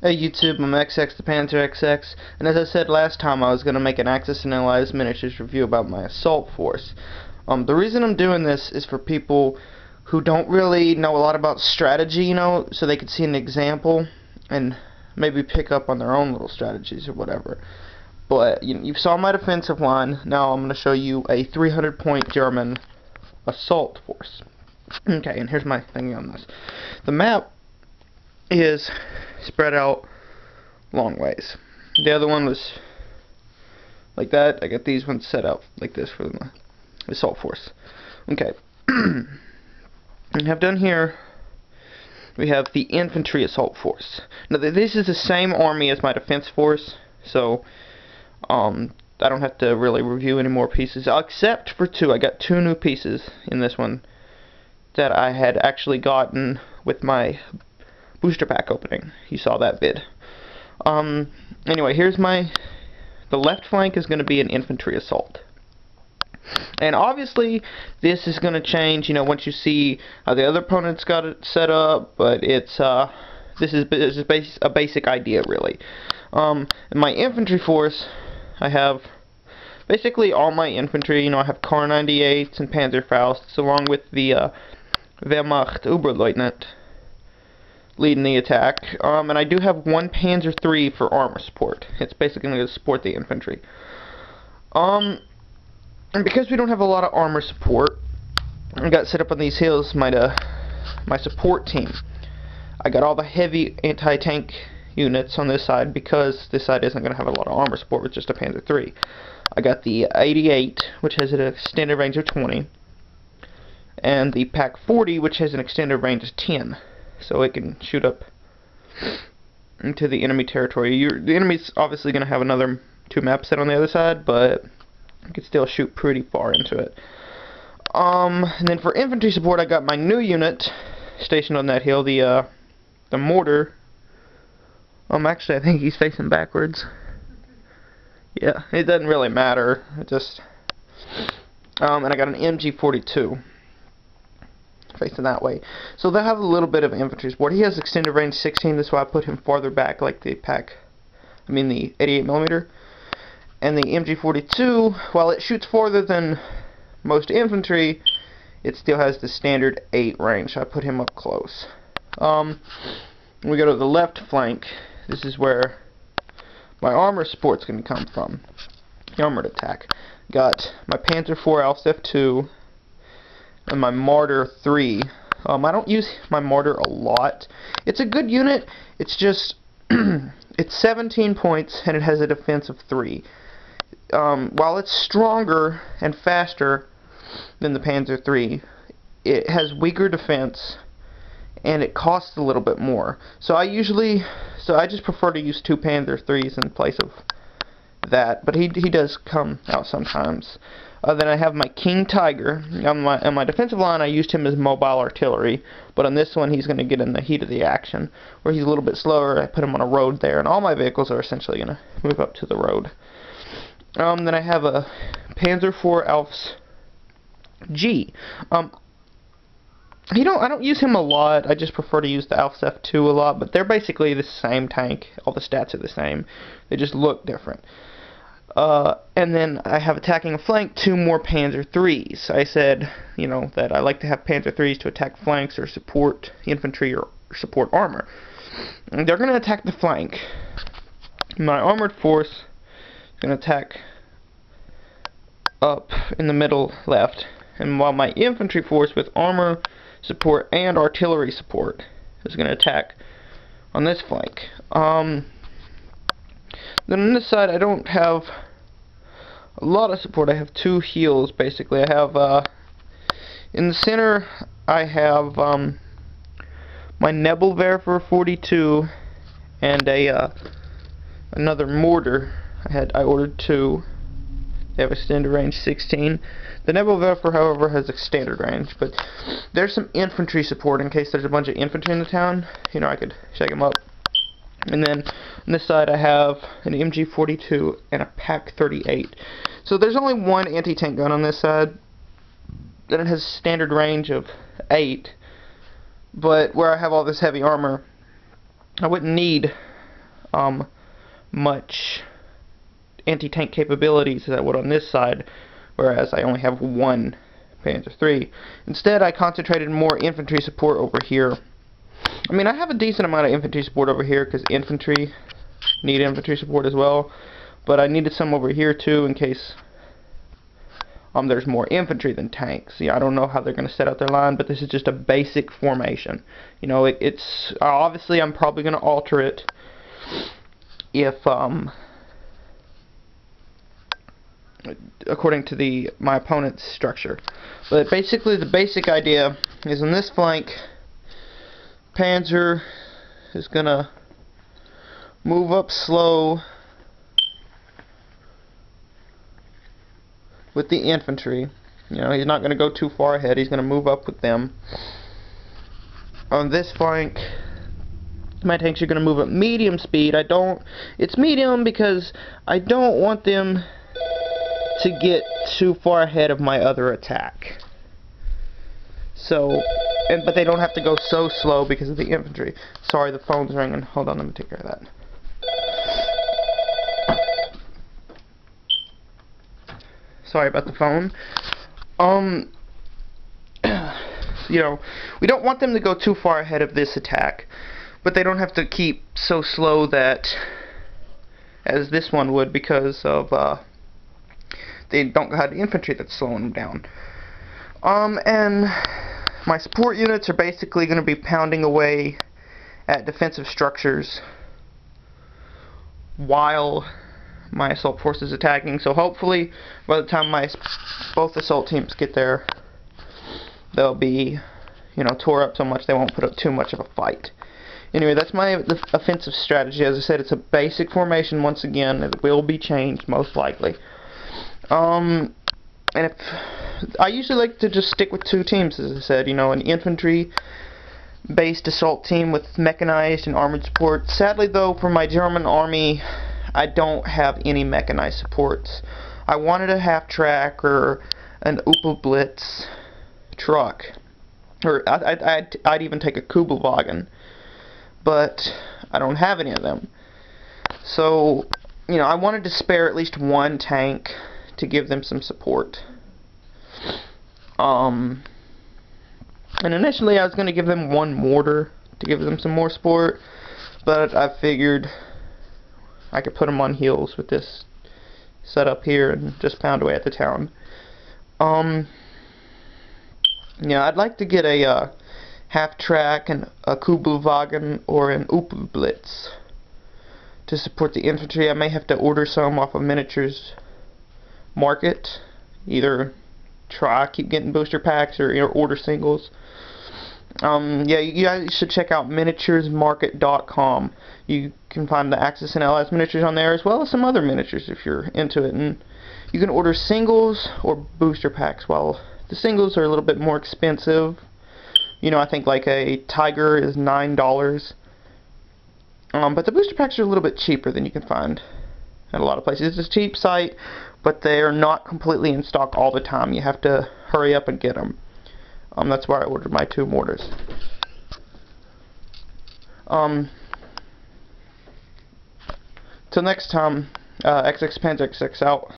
Hey YouTube, I'm XX the Panzer XX, and as I said last time, I was going to make an Axis and Allies miniatures review about my assault force. The reason I'm doing this is for people who don't really know a lot about strategy, so they could see an example and maybe pick up on their own little strategies or whatever. But you saw my defensive line. Now I'm going to show you a 300-point German assault force. Okay, and here's my thing on this. The map is spread out long ways. The other one was like that. I got these ones set up like this for the assault force. Okay. We have down here, we have the infantry assault force. Now this is the same army as my defense force, so I don't have to really review any more pieces, except for two. I got two new pieces in this one that I had actually gotten with my booster pack opening. You saw that vid. Anyway, here's the left flank is going to be an infantry assault. And obviously, this is going to change, once you see how the other opponent's got it set up, but this is a basic idea, really. In my infantry force, I have basically all my infantry. I have Kar 98s and Panzerfausts, along with the Wehrmacht Oberleutnant leading the attack, and I do have one Panzer III for armor support. It's basically going to support the infantry. And because we don't have a lot of armor support, I got set up on these hills my support team. I got all the heavy anti-tank units on this side because this side isn't going to have a lot of armor support with just a Panzer III. I got the 88, which has an extended range of 20, and the Pak 40, which has an extended range of 10. So it can shoot up into the enemy territory. The enemy's obviously going to have another 2 maps set on the other side, but you can still shoot pretty far into it. And then for infantry support, I got my new unit stationed on that hill, the mortar. Actually, I think he's facing backwards. Yeah, it doesn't really matter. It just and I got an MG42. Facing that way. So they have a little bit of infantry support. He has extended range 16, that's why I put him farther back like the the 88mm. And the MG42, while it shoots farther than most infantry, it still has the standard 8 range, so I put him up close. We go to the left flank. This is where my armor support's going to come from. The armored attack. Got my Panzer IV Alstef 2 and my Martyr 3. I don't use my Martyr a lot. It's a good unit. It's just it's 17 points and it has a defense of 3. While it's stronger and faster than the Panzer III, it has weaker defense and it costs a little bit more. So I just prefer to use 2 Panzer IIIs in place of that, but he does come out sometimes. Then I have my King Tiger. On my defensive line, I used him as mobile artillery, but on this one, he's going to get in the heat of the action, where he's a little bit slower. I put him on a road there, and all my vehicles are essentially going to move up to the road. Then I have a Panzer IV Alfs G. I don't use him a lot. I just prefer to use the Alfs F2 a lot, but they're basically the same tank. All the stats are the same. They just look different. And then I have attacking a flank 2 more Panzer IIIs. I said, that I like to have Panzer IIIs to attack flanks or support infantry or support armor. And they're going to attack the flank. My armored force is going to attack up in the middle left. And while my infantry force with armor support and artillery support is going to attack on this flank. Then on this side, I don't have a lot of support. I have 2 heals, basically. I have, in the center, I have my Nebelwerfer 42 and another mortar. I ordered 2. They have extended range 16. The Nebelwerfer, however, has a standard range, but there's some infantry support in case there's a bunch of infantry in the town. I could shake them up. And then on this side I have an MG42 and a Pak 38. So there's only one anti-tank gun on this side. Then it has standard range of 8. But where I have all this heavy armor, I wouldn't need much anti-tank capabilities as I would on this side, whereas I only have one Panzer III. Instead, I concentrated more infantry support over here. I mean, I have a decent amount of infantry support over here because infantry need infantry support as well, but I needed some over here too in case there's more infantry than tanks. Yeah, I don't know how they're going to set out their line, but this is just a basic formation. You know, it's obviously I'm probably going to alter it if according to my opponent's structure. But basically the basic idea is on this flank, Panzer is going to move up slow with the infantry. You know, he's not going to go too far ahead. He's going to move up with them. On this flank, my tanks are going to move at medium speed. It's medium because I don't want them to get too far ahead of my other attack. So, but they don't have to go so slow because of the infantry. Sorry, the phone's ringing. Hold on, let me take care of that. Sorry about the phone. You know, we don't want them to go too far ahead of this attack, but they don't have to keep so slow that as this one would, because of they don't have the infantry that's slowing them down. And my support units are basically going to be pounding away at defensive structures while my assault force is attacking. So hopefully by the time both assault teams get there, they'll be, you know, tore up so much they won't put up too much of a fight. Anyway, that's my offensive strategy. As I said, it's a basic formation. Once again, it will be changed most likely. And if I usually like to just stick with two teams, as I said, you know, an infantry-based assault team with mechanized and armored support. Sadly, though, for my German army, I don't have any mechanized supports. I wanted a half-track or an Blitz truck, or I'd even take a Kubelwagen, but I don't have any of them. So, you know, I wanted to spare at least one tank to give them some support. And initially I was going to give them one mortar to give them some more support, but I figured I could put them on heels with this setup here and just pound away at the town. Yeah, I'd like to get a half-track and a Kubelwagen or an Blitz to support the infantry. I may have to order some off of Miniatures Market, either keep getting booster packs or order singles. Yeah, you guys should check out miniaturesmarket.com. You can find the Axis and Allies miniatures on there, as well as some other miniatures if you're into it. And you can order singles or booster packs. While the singles are a little bit more expensive, you know, I think like a Tiger is $9. But the booster packs are a little bit cheaper than you can find at a lot of places. It's a cheap site, but they are not completely in stock all the time. You have to hurry up and get them. That's why I ordered my 2 mortars. Till next time, XX Panzer XX out.